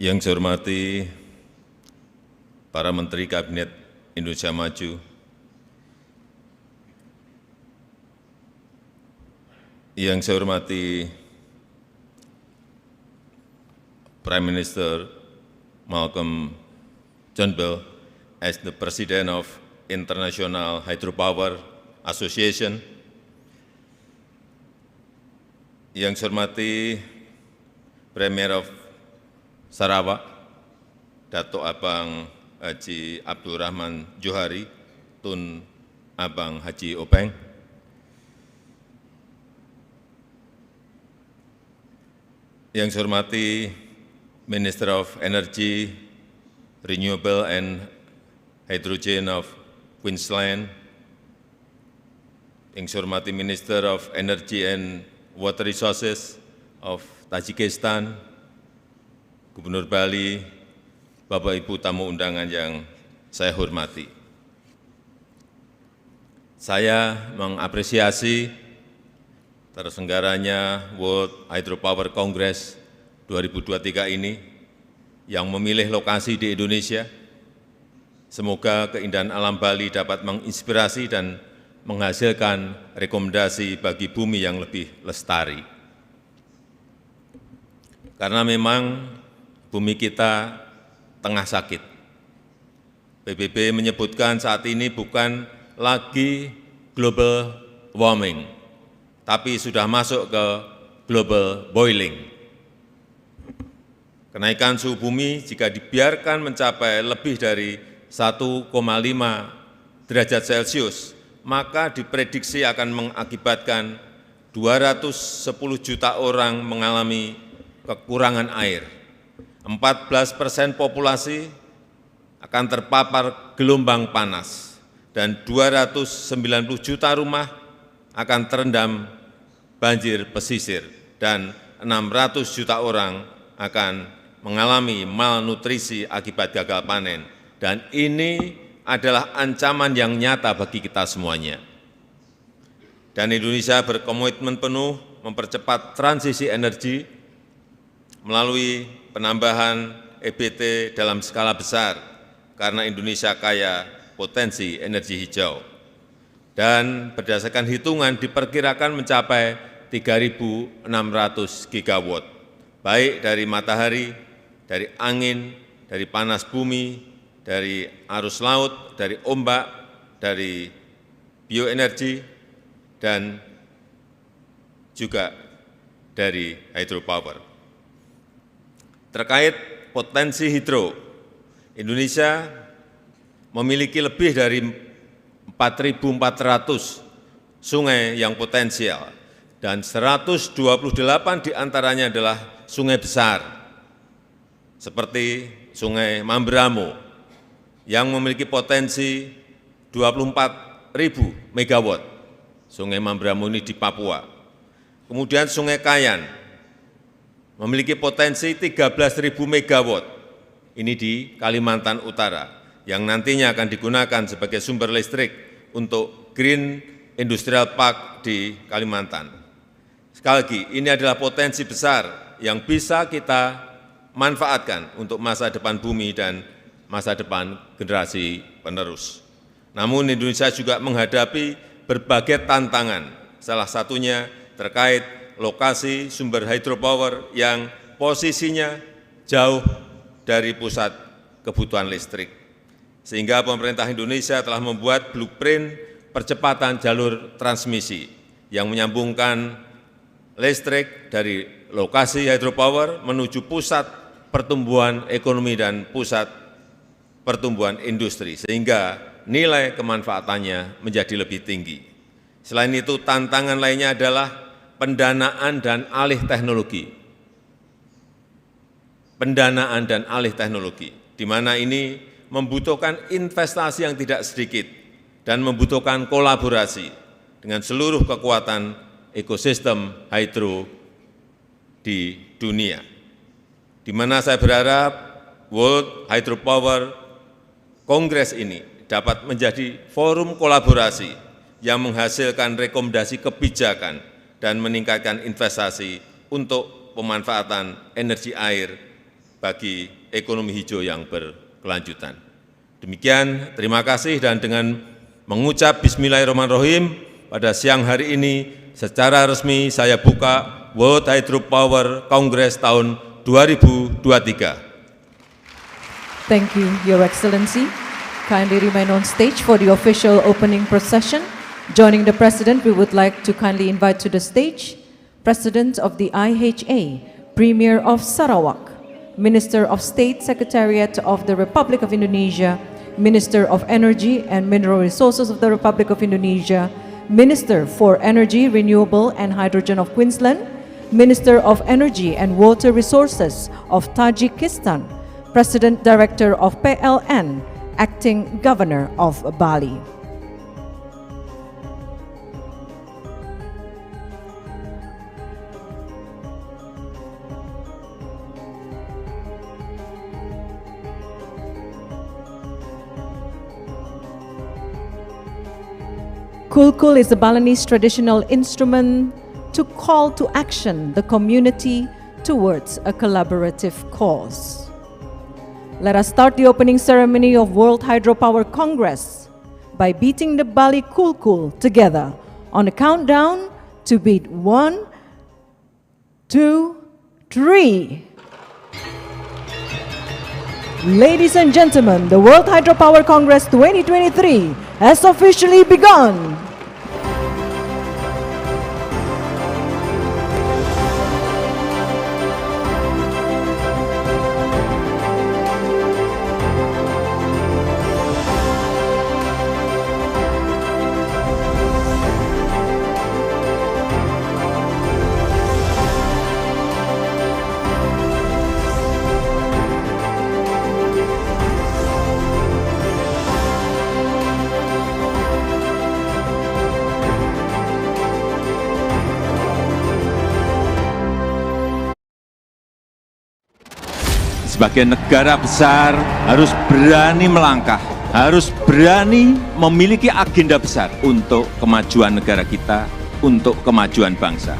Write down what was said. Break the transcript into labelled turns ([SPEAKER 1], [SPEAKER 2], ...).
[SPEAKER 1] Yang saya hormati para Menteri Kabinet Indonesia Maju, yang saya hormati Prime Minister Malcolm Turnbull as the President of International Hydropower Association, yang saya hormati Premier of Sarawak, Dato' Abang Haji Abdul Rahman Johari, Tun Abang Haji Openg, yang saya hormati Minister of Energy, Renewable and Hydrogen of Queensland, yang saya hormati Minister of Energy and Water Resources of Tajikistan, Gubernur Bali, Bapak Ibu tamu undangan yang saya hormati. Saya mengapresiasi terselenggaranya World Hydropower Congress 2023 ini yang memilih lokasi di Indonesia. Semoga keindahan alam Bali dapat menginspirasi dan menghasilkan rekomendasi bagi bumi yang lebih lestari. Karena memang bumi kita tengah sakit. PBB menyebutkan saat ini bukan lagi global warming, tapi sudah masuk ke global boiling. Kenaikan suhu bumi jika dibiarkan mencapai lebih dari 1,5 derajat Celcius, maka diprediksi akan mengakibatkan 210 juta orang mengalami kekurangan air. 14% populasi akan terpapar gelombang panas, dan 290 juta rumah akan terendam banjir pesisir, dan 600 juta orang akan mengalami malnutrisi akibat gagal panen. Dan ini adalah ancaman yang nyata bagi kita semuanya. Dan Indonesia berkomitmen penuh mempercepat transisi energi melalui penambahan EBT dalam skala besar, karena Indonesia kaya potensi energi hijau. Dan berdasarkan hitungan diperkirakan mencapai 3.600 gigawatt, baik dari matahari, dari angin, dari panas bumi, dari arus laut, dari ombak, dari bioenergi, dan juga dari hydropower. Terkait potensi hidro, Indonesia memiliki lebih dari 4.400 sungai yang potensial, dan 128 diantaranya adalah sungai besar, seperti Sungai Mamberamo yang memiliki potensi 24.000 megawatt. Sungai Mamberamo ini di Papua. Kemudian Sungai Kayan memiliki potensi 13.000 megawatt, ini di Kalimantan Utara, yang nantinya akan digunakan sebagai sumber listrik untuk Green Industrial Park di Kalimantan. Sekali lagi, ini adalah potensi besar yang bisa kita manfaatkan untuk masa depan bumi dan masa depan generasi penerus. Namun Indonesia juga menghadapi berbagai tantangan, salah satunya terkait lokasi sumber hydropower yang posisinya jauh dari pusat kebutuhan listrik. Sehingga pemerintah Indonesia telah membuat blueprint percepatan jalur transmisi yang menyambungkan listrik dari lokasi hydropower menuju pusat pertumbuhan ekonomi dan pusat pertumbuhan industri, sehingga nilai kemanfaatannya menjadi lebih tinggi. Selain itu, tantangan lainnya adalah pendanaan dan alih teknologi. Pendanaan dan alih teknologi, di mana ini membutuhkan investasi yang tidak sedikit dan membutuhkan kolaborasi dengan seluruh kekuatan ekosistem hidro di dunia. Di mana saya berharap World Hydropower Congress ini dapat menjadi forum kolaborasi yang menghasilkan rekomendasi kebijakan dan meningkatkan investasi untuk pemanfaatan energi air bagi ekonomi hijau yang berkelanjutan. Demikian, terima kasih, dan dengan mengucap Bismillahirrahmanirrahim pada siang hari ini secara resmi saya buka World Hydropower Congress tahun 2023.
[SPEAKER 2] Thank you, Your Excellency. Kindly remain on stage for the official opening procession. Joining the President, we would like to kindly invite to the stage President of the IHA, Premier of Sarawak, Minister of State Secretariat of the Republic of Indonesia, Minister of Energy and Mineral Resources of the Republic of Indonesia, Minister for Energy, Renewable and Hydrogen of Queensland, Minister of Energy and Water Resources of Tajikistan, President Director of PLN, Acting Governor of Bali. Kulkul is a Balinese traditional instrument to call to action the community towards a collaborative cause. Let us start the opening ceremony of World Hydropower Congress by beating the Bali Kulkul together on a countdown to beat 1, 2, 3. Ladies and gentlemen, the World Hydropower Congress 2023 has officially begun.
[SPEAKER 3] Sebagai negara besar harus berani melangkah, harus berani memiliki agenda besar untuk kemajuan negara kita, untuk kemajuan bangsa.